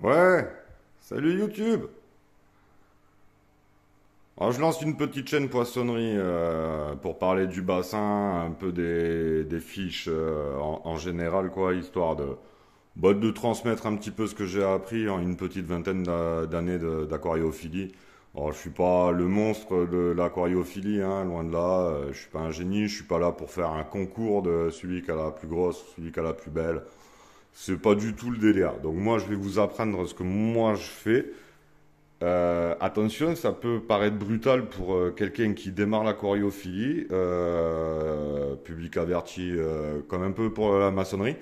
Ouais, salut YouTube. Alors, je lance une petite chaîne poissonnerie pour parler du bassin, un peu des fiches en général, quoi, histoire de transmettre un petit peu ce que j'ai appris en une petite vingtaine d'années d'aquariophilie. Alors, je suis pas le monstre de l'aquariophilie, hein, loin de là. Je suis pas un génie, je suis pas là pour faire un concours de celui qui a la plus grosse, celui qui a la plus belle. C'est pas du tout le délire. Donc moi, je vais vous apprendre ce que moi je fais. Attention, ça peut paraître brutal pour quelqu'un qui démarre l'aquariophilie, public averti comme un peu pour la maçonnerie.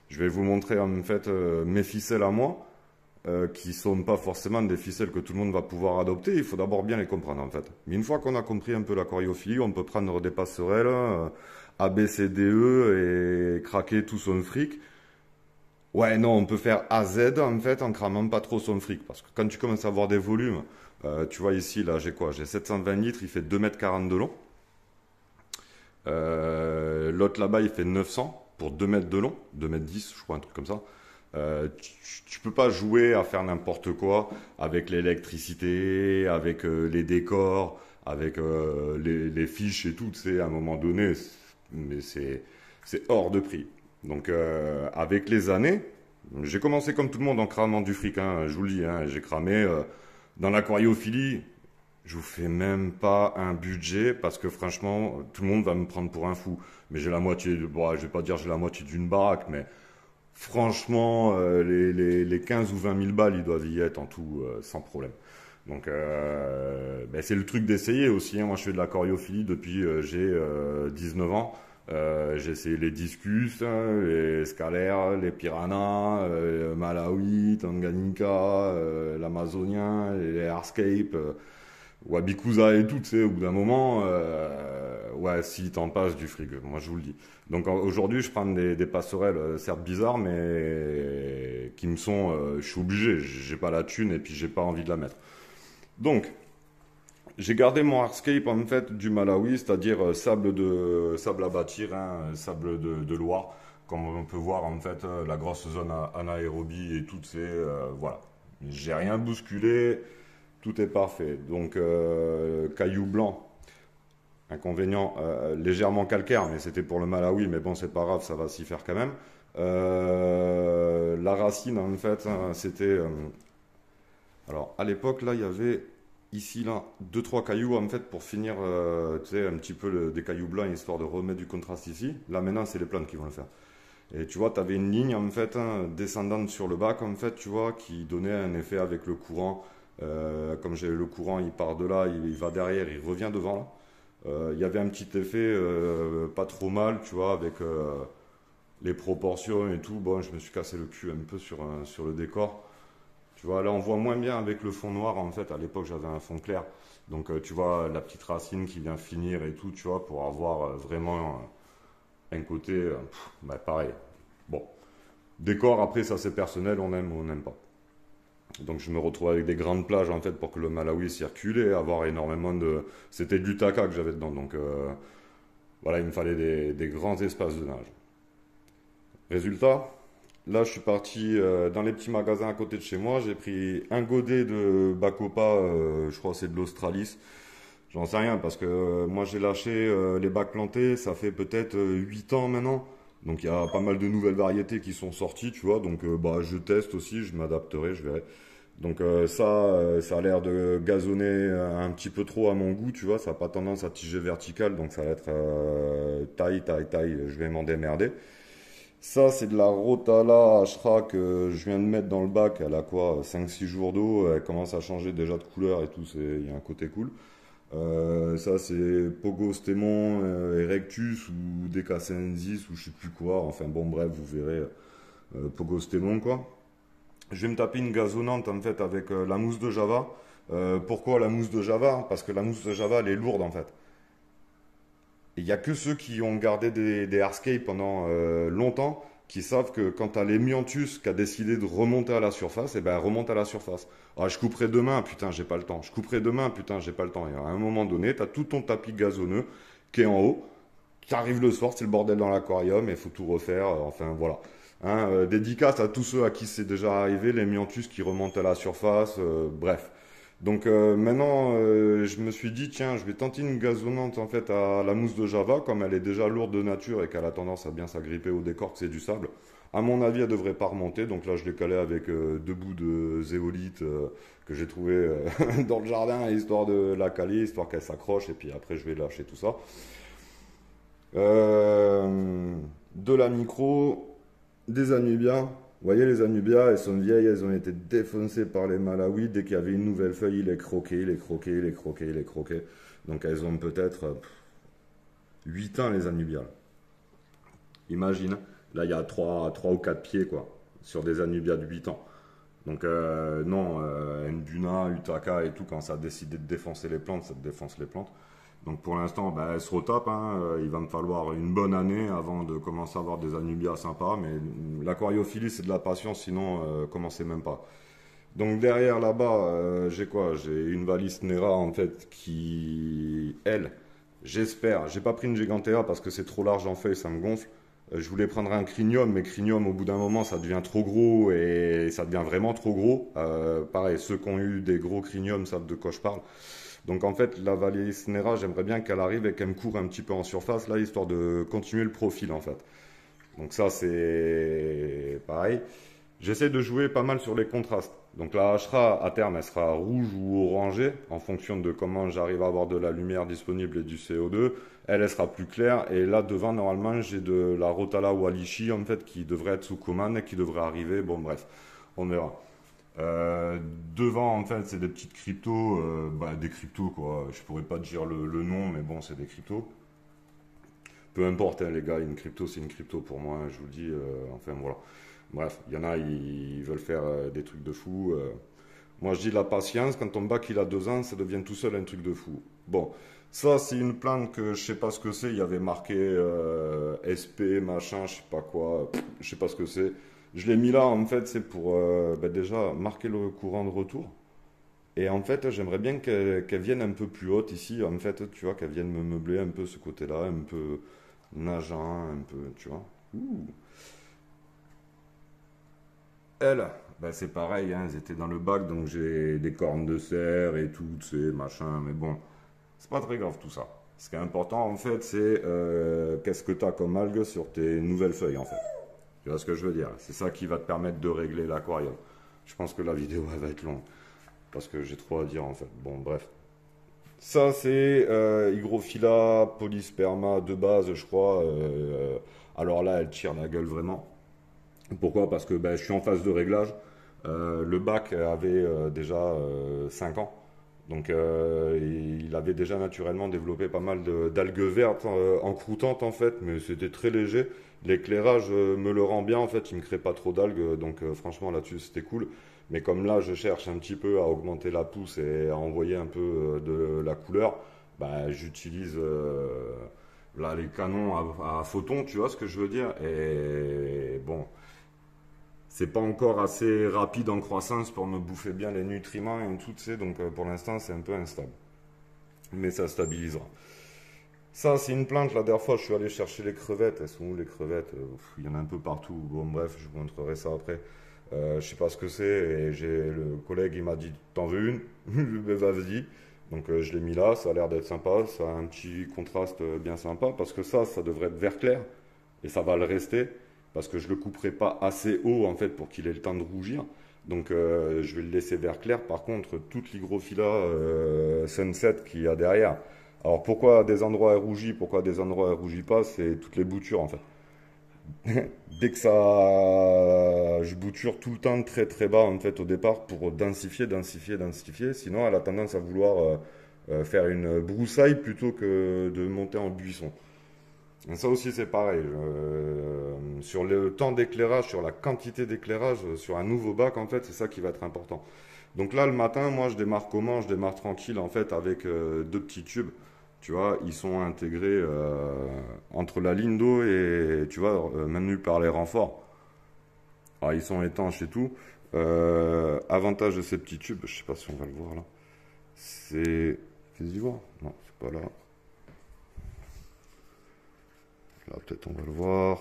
Je vais vous montrer en fait mes ficelles à moi, qui sont pas forcément des ficelles que tout le monde va pouvoir adopter. Il faut d'abord bien les comprendre en fait. Mais une fois qu'on a compris un peu l'aquariophilie, on peut prendre des passerelles A, B, C, D, E et craquer tout son fric. Ouais, non, on peut faire AZ en fait en cramant pas trop son fric. Parce que quand tu commences à avoir des volumes, tu vois ici, là, j'ai quoi? J'ai 720 litres, il fait 2,40 m de long. L'autre là-bas, il fait 900 pour 2 mètres de long, 2,10 m, je crois, un truc comme ça. Tu peux pas jouer à faire n'importe quoi avec l'électricité, avec les décors, avec les fiches et tout, tu sais, à un moment donné, mais c'est hors de prix. Donc, avec les années, j'ai commencé comme tout le monde en cramant du fric, hein, je vous le dis, hein, j'ai cramé dans l'aquariophilie. Je vous fais même pas un budget parce que franchement, tout le monde va me prendre pour un fou. Mais j'ai la moitié, bon, je vais pas dire j'ai la moitié d'une baraque, mais franchement, les 15 ou 20 000 balles, ils doivent y être en tout, sans problème. Donc, ben, c'est le truc d'essayer aussi, hein. Moi, je fais de la choréophilie depuis j'ai 19 ans. J'ai essayé les discus, hein, les scalaires, les piranhas, Malawi, Tanganyika, l'amazonien, les airscape, Wabikusa et tout, tu sais, au bout d'un moment, ouais, si t'en passes du frigo, moi je vous le dis. Donc aujourd'hui, je prends des passerelles, certes bizarres, mais qui me sont, je suis obligé, j'ai pas la thune et puis j'ai pas envie de la mettre. Donc, j'ai gardé mon hardscape en fait du Malawi, c'est-à-dire sable à bâtir, hein, sable de Loire, comme on peut voir en fait la grosse zone anaérobie et tout, c'est voilà. J'ai rien bousculé, tout est parfait. Donc caillou blanc, inconvénient légèrement calcaire, mais c'était pour le Malawi, mais bon c'est pas grave, ça va s'y faire quand même. La racine en fait, hein, c'était alors à l'époque là il y avait ici là deux trois cailloux en fait pour finir tu sais un petit peu des cailloux blancs histoire de remettre du contraste ici. Là maintenant c'est les plantes qui vont le faire. Et tu vois, tu avais une ligne en fait hein, descendante sur le bac en fait, tu vois, qui donnait un effet avec le courant. Comme j'ai le courant, il part de là, il va derrière, il revient devant là. Il y avait un petit effet pas trop mal, tu vois, avec les proportions et tout. Bon, je me suis cassé le cul un peu sur le décor. Tu vois, là on voit moins bien avec le fond noir en fait. À l'époque, j'avais un fond clair. Donc tu vois la petite racine qui vient finir et tout, tu vois, pour avoir vraiment un côté bah, pareil. Bon, décor, après, ça c'est personnel, on aime ou on n'aime pas. Donc je me retrouve avec des grandes plages en fait pour que le Malawi circule et avoir énormément de... C'était de l'Utaka que j'avais dedans, donc voilà, il me fallait des grands espaces de nage. Résultat, là je suis parti dans les petits magasins à côté de chez moi, j'ai pris un godet de Bacopa, je crois que c'est de l'Australis. J'en sais rien parce que moi j'ai lâché les bacs plantés, ça fait peut-être 8 ans maintenant. Donc il y a pas mal de nouvelles variétés qui sont sorties, tu vois. Donc bah, je teste aussi, je m'adapterai, je verrai. Donc ça a l'air de gazonner un petit peu trop à mon goût, tu vois. Ça n'a pas tendance à tiger vertical, donc ça va être taille, je vais m'en démerder. Ça, c'est de la Rotala Ashra que je viens de mettre dans le bac. Elle a quoi? 5 6 jours d'eau, elle commence à changer déjà de couleur et tout, il y a un côté cool. Ça, c'est Pogostemon Erectus ou Decascensis ou je sais plus quoi. Enfin bon, bref, vous verrez Pogostemon quoi. Je vais me taper une gazonnante en fait avec la mousse de Java. Pourquoi la mousse de Java? Parce que la mousse de Java elle est lourde en fait. Il n'y a que ceux qui ont gardé des hardscapes pendant longtemps qui savent que quand tu as l'Emianthus qui a décidé de remonter à la surface, et ben elle remonte à la surface. Ah, je couperai demain, putain, j'ai pas le temps. Je couperai demain, putain, j'ai pas le temps. Et à un moment donné, tu as tout ton tapis gazonneux qui est en haut. Tu arrives le soir, c'est le bordel dans l'aquarium et il faut tout refaire. Enfin, voilà. Hein, dédicace à tous ceux à qui c'est déjà arrivé, les Miantus qui remontent à la surface, bref. Donc maintenant, je me suis dit, tiens, je vais tenter une gazonnante en fait à la mousse de Java, comme elle est déjà lourde de nature et qu'elle a tendance à bien s'agripper au décor, que c'est du sable. À mon avis, elle devrait pas remonter, donc là je l'ai calé avec deux bouts de zéolite que j'ai trouvé dans le jardin, histoire de la caler, histoire qu'elle s'accroche, et puis après je vais lâcher tout ça. De la micro, des anubias. Vous voyez, les anubias, elles sont vieilles, elles ont été défoncées par les Malawi. Dès qu'il y avait une nouvelle feuille, ils les croquaient, ils les croquaient, ils les croquaient, ils les croquaient. Donc elles ont peut-être 8 ans, les anubias. Imagine, là il y a 3 ou 4 pieds, quoi, sur des anubias de 8 ans. Donc non, Nduna, Utaka et tout, quand ça a décidé de défoncer les plantes, ça te défonce les plantes. Donc pour l'instant, ben, elle se retape, hein. Il va me falloir une bonne année avant de commencer à avoir des anubias sympas. Mais l'aquariophilie, c'est de la patience, sinon commencez même pas. Donc derrière là-bas, j'ai quoi? J'ai une valise Nera en fait qui, elle, j'espère, j'ai pas pris une Gigantea parce que c'est trop large en feuille, ça me gonfle. Je voulais prendre un Crinium, mais Crinium au bout d'un moment ça devient trop gros et ça devient vraiment trop gros. Pareil, ceux qui ont eu des gros Crinium savent de quoi je parle. Donc en fait, la valise Nera, j'aimerais bien qu'elle arrive et qu'elle me court un petit peu en surface là, histoire de continuer le profil en fait. Donc ça c'est pareil. J'essaie de jouer pas mal sur les contrastes. Donc la Hra, à terme, elle sera rouge ou orangée en fonction de comment j'arrive à avoir de la lumière disponible et du CO2. Elle sera plus claire. Et là, devant, normalement, j'ai de la Rotala Walishi, en fait, qui devrait être sous commande et qui devrait arriver. Bon, bref, on verra. Euh, devant, en fait, c'est des petites cryptos. Bah, des cryptos, quoi. Je pourrais pas te dire le nom, mais bon, c'est des cryptos. Peu importe, hein, les gars, une crypto, c'est une crypto pour moi, hein, je vous le dis. Enfin, voilà. Bref, il y en a, ils veulent faire des trucs de fou. Moi, je dis la patience. Quand ton bac il a 2 ans, ça devient tout seul un truc de fou. Bon, ça, c'est une plante que je sais pas ce que c'est. Il y avait marqué SP, machin, je sais pas quoi. Je sais pas ce que c'est. Je l'ai mis là, en fait, c'est pour ben, déjà marquer le courant de retour. Et en fait, j'aimerais bien qu'elle vienne un peu plus haute ici. En fait, tu vois, qu'elle vienne me meubler un peu ce côté-là, un peu nageant, un peu, tu vois. Ouh. Elle, ben c'est pareil, hein, elles étaient dans le bac, donc j'ai des cornes de cerf et tout, tu sais, machin, mais bon, c'est pas très grave tout ça. Ce qui est important, en fait, c'est qu'est-ce que tu as comme algue sur tes nouvelles feuilles, en fait. Tu vois ce que je veux dire? C'est ça qui va te permettre de régler l'aquarium. Je pense que la vidéo, elle va être longue, parce que j'ai trop à dire, en fait. Bon, bref. Ça, c'est Hygrophila polysperma de base, je crois. Alors là, elle tire la gueule vraiment. Pourquoi? Parce que ben, je suis en phase de réglage. Le bac avait déjà 5 ans. Donc il avait déjà naturellement développé pas mal d'algues vertes encroutantes en fait, mais c'était très léger. L'éclairage me le rend bien en fait, il me crée pas trop d'algues, donc franchement là-dessus c'était cool. Mais comme là je cherche un petit peu à augmenter la pousse et à envoyer un peu de la couleur, bah, j'utilise là les canons à photons, tu vois ce que je veux dire. Et bon, c'est pas encore assez rapide en croissance pour me bouffer bien les nutriments et tout, tu sais, donc pour l'instant c'est un peu instable. Mais ça stabilisera. Ça, c'est une plante. La dernière fois, je suis allé chercher les crevettes. Elles sont où les crevettes? Il y en a un peu partout. Bon, bref, je vous montrerai ça après. Je sais pas ce que c'est. Et j'ai le collègue, il m'a dit, t'en veux une? Ben, vas-y. Donc, je l'ai mis là. Ça a l'air d'être sympa. Ça a un petit contraste bien sympa. Parce que ça devrait être vert clair. Et ça va le rester. Parce que je le couperai pas assez haut, en fait, pour qu'il ait le temps de rougir. Donc, je vais le laisser vert clair. Par contre, toute l'hygrophila sunset qu'il y a derrière. Alors pourquoi des endroits elle rougit, pourquoi des endroits elle rougit pas, c'est toutes les boutures en fait. Dès que ça, je bouture tout le temps très très bas en fait au départ pour densifier, densifier, densifier. Sinon elle a tendance à vouloir faire une broussaille plutôt que de monter en buisson. Et ça aussi c'est pareil. Sur le temps d'éclairage, sur la quantité d'éclairage, sur un nouveau bac en fait, c'est ça qui va être important. Donc là le matin, moi je démarre comment? Je démarre tranquille en fait avec deux petits tubes. Tu vois, ils sont intégrés entre la ligne d'eau et, tu vois, maintenus par les renforts. Alors, ils sont étanches et tout. Avantage de ces petits tubes, je sais pas si on va le voir là. C'est. Fais-y voir. Non, c'est pas là. Là, peut-être on va le voir.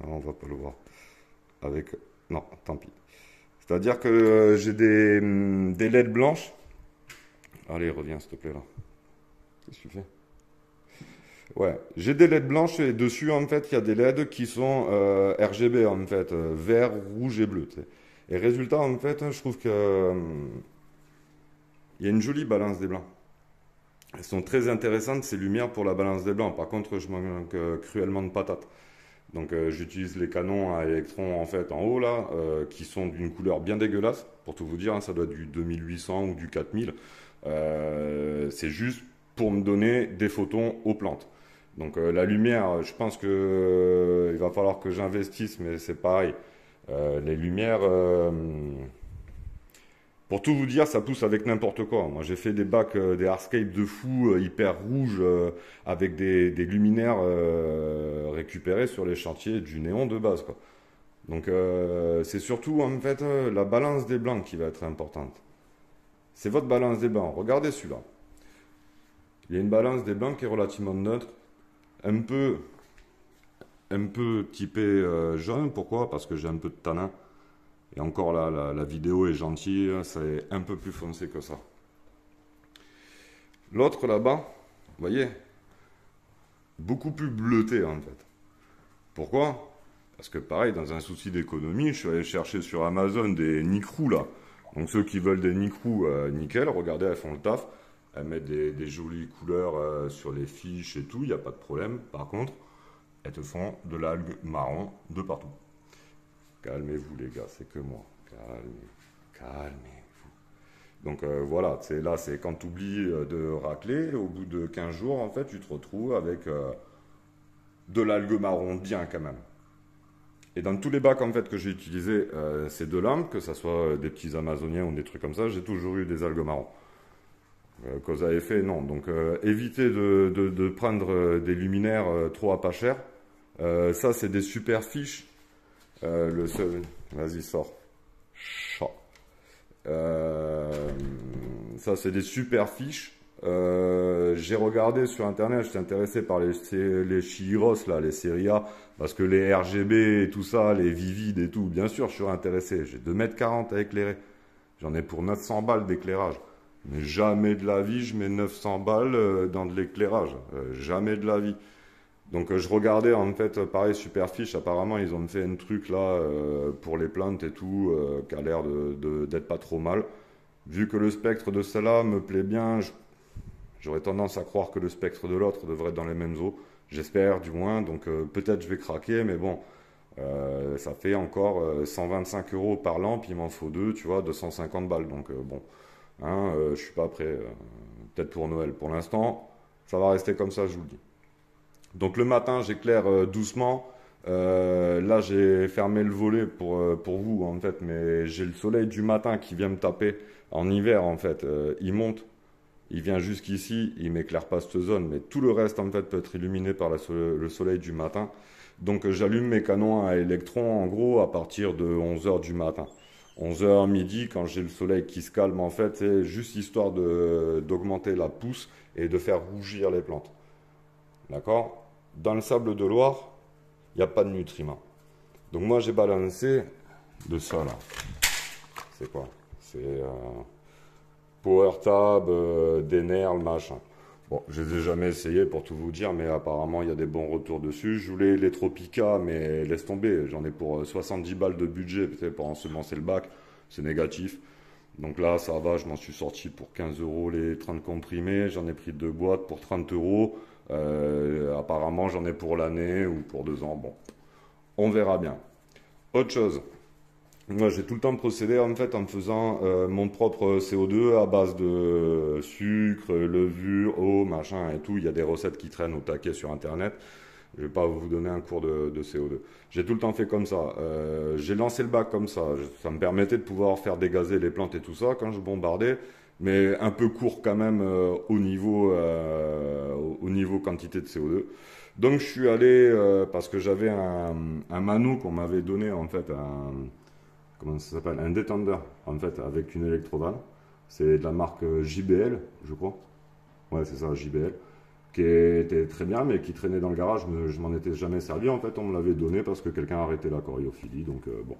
Non, on va pas le voir. avec... Non, tant pis. C'est-à-dire que j'ai des LED blanches. Allez, reviens s'il te plaît là. Qu'est-ce que tu fais? Ouais, j'ai des LED blanches et dessus en fait il y a des LED qui sont RGB en fait, vert, rouge et bleu. Tu sais. Et résultat en fait je trouve que il y a une jolie balance des blancs. Elles sont très intéressantes ces lumières pour la balance des blancs. Par contre je manque cruellement de patates. Donc j'utilise les canons à électrons en fait en haut là, qui sont d'une couleur bien dégueulasse. Pour tout vous dire, hein, ça doit être du 2800 ou du 4000. C'est juste pour me donner des photons aux plantes. Donc la lumière, je pense que il va falloir que j'investisse, mais c'est pareil. Les lumières, pour tout vous dire, ça pousse avec n'importe quoi. Moi, j'ai fait des bacs, des hardscapes de fou, hyper rouges, avec des luminaires récupérés sur les chantiers du néon de base, quoi. Donc, c'est surtout, en fait, la balance des blancs qui va être importante. C'est votre balance des blancs. Regardez celui-là. Il y a une balance des blancs qui est relativement neutre, un peu, un peu typé jaune. Pourquoi? Parce que j'ai un peu de tanin. Et encore là, la vidéo est gentille, c'est un peu plus foncé que ça. L'autre là-bas, vous voyez, beaucoup plus bleuté en fait. Pourquoi? Parce que pareil, dans un souci d'économie, je suis allé chercher sur Amazon des Nicrou là. Donc ceux qui veulent des Nicrou nickel, regardez, elles font le taf. Elles mettent des jolies couleurs sur les fiches et tout, il n'y a pas de problème. Par contre, elles te font de l'algue marron de partout. Calmez-vous les gars, c'est que moi. Calmez-vous. Donc voilà, c'est là, c'est quand tu oublies de racler, au bout de 15 jours, en fait, tu te retrouves avec de l'algue marron bien quand même. Et dans tous les bacs en fait que j'ai utilisé ces deux lampes, que ce soit des petits amazoniens ou des trucs comme ça, j'ai toujours eu des algues marron. Cause à effet, non. Donc évitez de prendre des luminaires trop à pas cher. Ça, c'est des super fiches. Le seul... Vas-y, sors. Chat. Ça, c'est des super fiches. J'ai regardé sur internet, j'étais intéressé par les Chihiros, là, les séries A, parce que les RGB et tout ça, les Vivid et tout, bien sûr, je suis intéressé. J'ai 2,40 m à éclairer. J'en ai pour 900 balles d'éclairage. Mais jamais de la vie, je mets 900 balles dans de l'éclairage. Jamais de la vie. Donc je regardais en fait, pareil, Superfiche, apparemment ils ont fait un truc là pour les plantes et tout, qui a l'air d'être pas trop mal. Vu que le spectre de celle-là me plaît bien, j'aurais tendance à croire que le spectre de l'autre devrait être dans les mêmes eaux. J'espère du moins, donc peut-être je vais craquer, mais bon, ça fait encore 125 € par lampe, il m'en faut deux, tu vois, 250 balles. Donc bon, hein, je suis pas prêt, peut-être pour Noël. Pour l'instant, ça va rester comme ça, je vous le dis. Donc le matin, j'éclaire doucement. Là, j'ai fermé le volet pour vous, en fait, mais j'ai le soleil du matin qui vient me taper en hiver, en fait. Il monte, il vient jusqu'ici, il m'éclaire pas cette zone, mais tout le reste, en fait, peut être illuminé par le soleil du matin. Donc j'allume mes canons à électrons, en gros, à partir de 11 h du matin. 11 h midi, quand j'ai le soleil qui se calme, en fait, c'est juste histoire d'augmenter la pousse et de faire rougir les plantes. D'accord? Dans le sable de Loire, il n'y a pas de nutriments. Donc moi, j'ai balancé de ça, là. C'est quoi? C'est PowerTab, Denerl, machin. Bon, je les ai jamais essayés pour tout vous dire, mais apparemment, il y a des bons retours dessus. Je voulais les Tropica, mais laisse tomber. J'en ai pour 70 balles de budget, peut-être pour ensemencer le bac. C'est négatif. Donc là, ça va, je m'en suis sorti pour 15 € les 30 comprimés. J'en ai pris 2 boîtes pour 30 €. Apparemment, j'en ai pour l'année ou pour 2 ans. Bon, on verra bien. Autre chose. Moi, j'ai tout le temps procédé en fait en faisant mon propre CO2 à base de sucre, levure, eau, machin et tout. Il y a des recettes qui traînent au taquet sur Internet. Je vais pas vous donner un cours de CO2. J'ai tout le temps fait comme ça. J'ai lancé le bac comme ça. Ça me permettait de pouvoir faire dégazer les plantes et tout ça quand je bombardais, mais un peu court quand même au niveau quantité de CO2. Donc je suis allé, parce que j'avais un mano qu'on m'avait donné en fait, comment ça s'appelle, un détendeur en fait avec une électroballe. C'est de la marque JBL, je crois. Ouais, c'est ça, JBL. qui était très bien, mais qui traînait dans le garage. Je m'en étais jamais servi. En fait, on me l'avait donné parce que quelqu'un a arrêté la choréophilie. Donc, bon.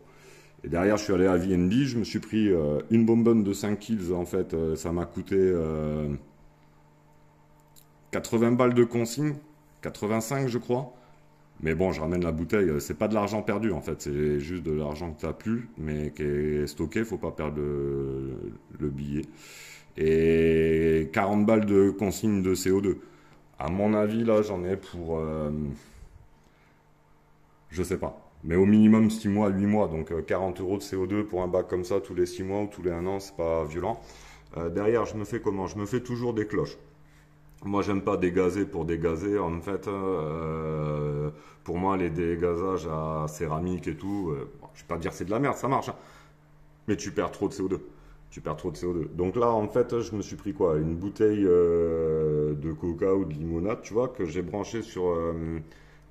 Et derrière, je suis allé à VNB. Je me suis pris une bonbonne de 5 kills. En fait, ça m'a coûté 80 balles de consigne. 85, je crois. Mais bon, je ramène la bouteille. C'est pas de l'argent perdu, en fait. C'est juste de l'argent que tu n'as plus, mais qui est stocké. Faut pas perdre le billet. Et 40 balles de consigne de CO2. À mon avis, là, j'en ai pour, je sais pas, mais au minimum 6 mois, 8 mois. Donc 40 euros de CO2 pour un bac comme ça tous les 6 mois ou tous les 1 an, c'est pas violent. Derrière, je me fais comment? Je me fais toujours des cloches. Moi, j'aime pas dégazer pour dégazer. En fait, pour moi, les dégazages à céramique et tout, bon, je vais pas dire c'est de la merde, ça marche, hein, mais tu perds trop de CO2. Tu perds trop de CO2. Donc là, en fait, je me suis pris quoi? Une bouteille de coca ou de limonade, tu vois, que j'ai branché sur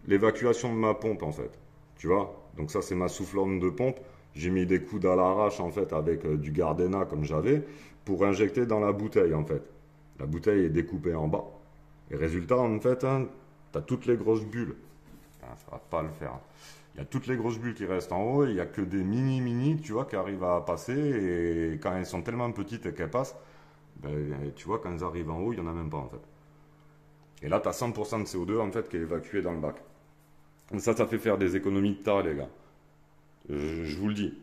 l'évacuation de ma pompe, en fait. Tu vois? Donc ça, c'est ma soufflante de pompe. J'ai mis des coudes à l'arrache, en fait, avec du Gardena, comme j'avais, pour injecter dans la bouteille, en fait. La bouteille est découpée en bas. Et résultat, en fait, hein, tu as toutes les grosses bulles. Ah, ça va pas le faire, hein. Il y a toutes les grosses bulles qui restent en haut, il n'y a que des mini, tu vois, qui arrivent à passer, et quand elles sont tellement petites et qu'elles passent, ben, tu vois, quand elles arrivent en haut, il n'y en a même pas, en fait. Et là, tu as 100% de CO2, en fait, qui est évacué dans le bac. Donc ça fait faire des économies de tas, les gars. Je vous le dis.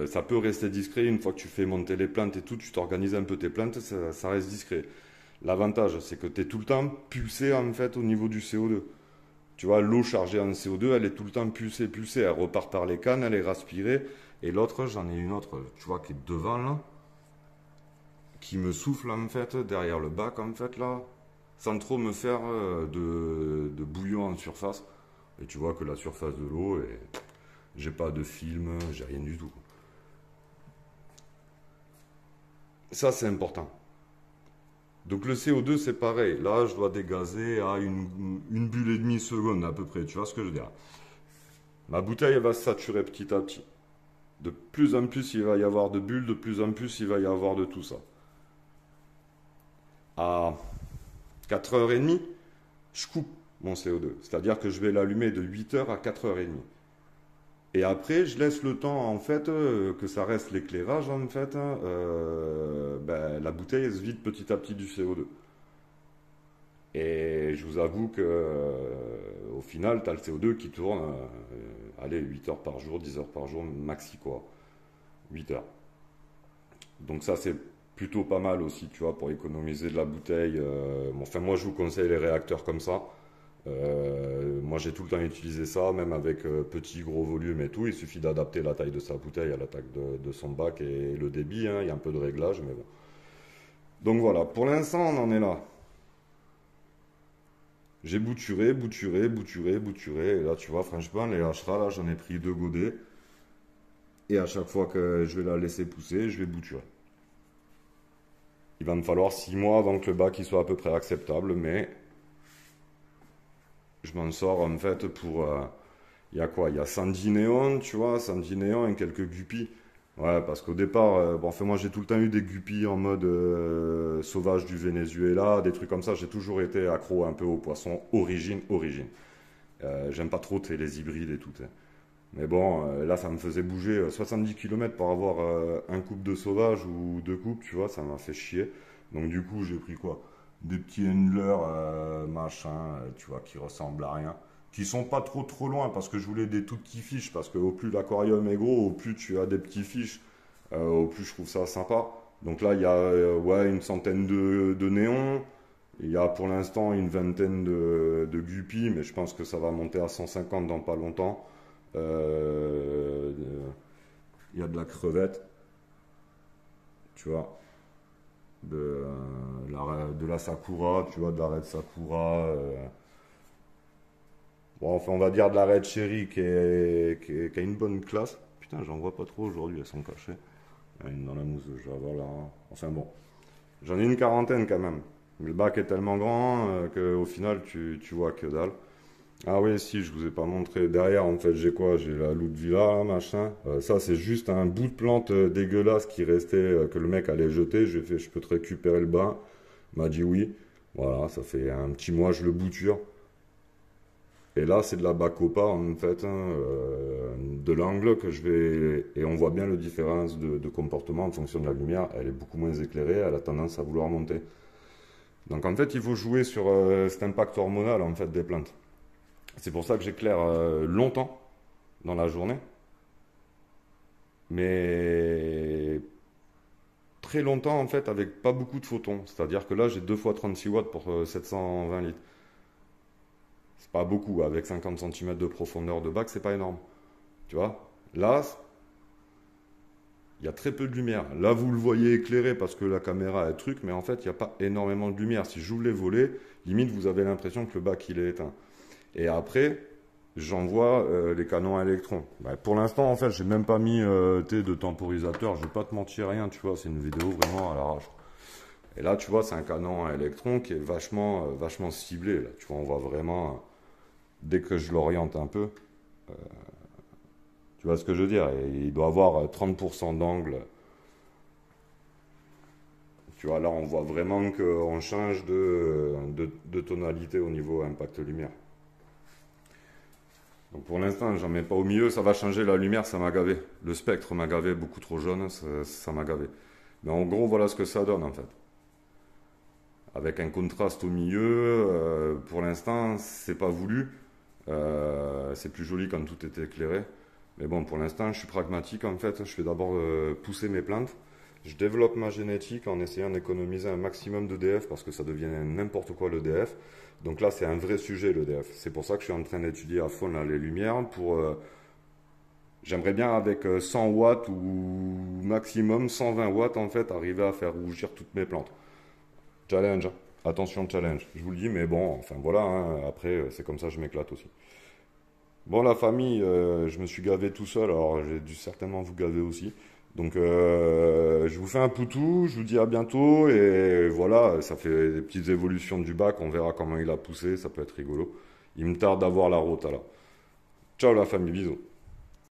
Ça peut rester discret, une fois que tu fais monter les plantes et tout, tu t'organises un peu tes plantes, ça reste discret. L'avantage, c'est que tu es tout le temps pulsé, en fait, au niveau du CO2. Tu vois, l'eau chargée en CO2, elle est tout le temps pulsée, pulsée. Elle repart par les cannes, elle est respirée. Et l'autre, j'en ai une autre, tu vois, qui est devant là, qui me souffle en fait, derrière le bac en fait là, sans trop me faire de bouillon en surface. Et tu vois que la surface de l'eau, j'ai pas de film, j'ai rien du tout. Ça, c'est important. Donc le CO2, c'est pareil. Là, je dois dégazer à une bulle et demie seconde à peu près. Tu vois ce que je veux dire? Ma bouteille, elle va se saturer petit à petit. De plus en plus, il va y avoir de bulles, de plus en plus, il va y avoir de tout ça. À 4h30, je coupe mon CO2. C'est-à-dire que je vais l'allumer de 8h à 4h30. Et après, je laisse le temps, en fait, que ça reste l'éclairage, en fait, hein, ben, la bouteille elle se vide petit à petit du CO2. Et je vous avoue que, au final, tu as le CO2 qui tourne, allez, 8 heures par jour, 10 heures par jour, maxi, quoi. 8 heures. Donc ça, c'est plutôt pas mal aussi, tu vois, pour économiser de la bouteille. Bon, enfin, moi, je vous conseille les réacteurs comme ça. Moi, j'ai tout le temps utilisé ça, même avec petit, gros volume et tout. Il suffit d'adapter la taille de sa bouteille à la taille de son bac et le débit, hein. Il y a un peu de réglage, mais bon. Donc voilà, pour l'instant, on en est là. J'ai bouturé, bouturé, bouturé, bouturé. Et là, tu vois, franchement, les hacheras, là, j'en ai pris 2 godets. Et à chaque fois que je vais la laisser pousser, je vais bouturer. Il va me falloir 6 mois avant que le bac il soit à peu près acceptable, mais je m'en sors en fait pour. Il y a quoi? Il y a Sandy Néon, tu vois, Sandy Néon et quelques guppies. Ouais, parce qu'au départ, bon, enfin, moi j'ai tout le temps eu des guppies en mode sauvage du Venezuela, des trucs comme ça. J'ai toujours été accro un peu aux poissons origine, origine. J'aime pas trop les hybrides et tout, t'sais. Mais bon, là ça me faisait bouger 70 km pour avoir un couple de sauvage ou 2 couples, tu vois, ça m'a fait chier. Donc du coup, j'ai pris quoi? Des petits handlers, machin, tu vois, qui ressemblent à rien. Qui sont pas trop loin, parce que je voulais des tout petits fiches, parce que au plus l'aquarium est gros, au plus tu as des petits fiches, au plus je trouve ça sympa. Donc là, il y a ouais, une centaine de néons. Il y a pour l'instant une vingtaine de guppies, mais je pense que ça va monter à 150 dans pas longtemps. Euh, il y a de la crevette, tu vois, de la sakura, tu vois, de la red sakura. Bon, enfin, on va dire de la red cherry qui a une bonne classe. Putain, j'en vois pas trop aujourd'hui, elles sont cachées. Il y en a une dans la mousse de Java là. Enfin bon, j'en ai une quarantaine quand même. Mais le bac est tellement grand qu'au final, tu vois que dalle. Ah oui, si, je vous ai pas montré. Derrière, en fait, j'ai quoi? J'ai la Ludwilla, là, machin. Ça, c'est juste un bout de plante dégueulasse qui restait, que le mec allait jeter. J'ai fait, je peux te récupérer le bas. Il m'a dit oui. Voilà, ça fait un petit mois, je le bouture. Et là, c'est de la Bacopa, en fait, hein, de l'angle que je vais... Et on voit bien la différence de comportement en fonction de la lumière. Elle est beaucoup moins éclairée, elle a tendance à vouloir monter. Donc en fait, il faut jouer sur cet impact hormonal, en fait, des plantes. C'est pour ça que j'éclaire longtemps dans la journée. Mais très longtemps, en fait, avec pas beaucoup de photons. C'est-à-dire que là, j'ai 2 fois 36 watts pour 720 litres. C'est pas beaucoup, avec 50 cm de profondeur de bac, c'est pas énorme. Tu vois? Là, il y a très peu de lumière. Là, vous le voyez éclairé parce que la caméra est truc, mais en fait, il n'y a pas énormément de lumière. Si j'ouvre les volets, limite, vous avez l'impression que le bac, il est éteint. Et après, j'envoie les canons à électrons. Bah, pour l'instant, en fait, j'ai même pas mis de temporisateur. Je vais pas te mentir, rien, tu vois. C'est une vidéo vraiment à l'arrache. Et là, tu vois, c'est un canon à électrons qui est vachement ciblé. Là. Tu vois, on voit vraiment, dès que je l'oriente un peu, tu vois ce que je veux dire. Et il doit avoir 30% d'angle. Tu vois, là, on voit vraiment qu'on change de tonalité au niveau impact lumière. Donc pour l'instant, j'en mets pas au milieu, ça va changer la lumière, ça m'a gavé. Le spectre m'a gavé, beaucoup trop jaune, ça m'a gavé. Mais en gros, voilà ce que ça donne en fait. Avec un contraste au milieu, pour l'instant, c'est pas voulu. C'est plus joli quand tout est éclairé. Mais bon, pour l'instant, je suis pragmatique en fait. Je vais d'abord pousser mes plantes. Je développe ma génétique en essayant d'économiser un maximum de d'EDF parce que ça devient n'importe quoi le DF. Donc là, c'est un vrai sujet le DF. C'est pour ça que je suis en train d'étudier à fond là, les lumières. J'aimerais bien avec 100 watts ou maximum 120 watts en fait arriver à faire rougir toutes mes plantes. Challenge, hein. Attention challenge. Je vous le dis, mais bon, enfin voilà. Hein. Après, c'est comme ça, je m'éclate aussi. Bon, la famille, je me suis gavé tout seul, alors j'ai dû certainement vous gaver aussi. Donc, je vous fais un poutou, je vous dis à bientôt, et voilà, ça fait des petites évolutions du bac, on verra comment il a poussé, ça peut être rigolo. Il me tarde d'avoir la route alors. Ciao la famille, bisous.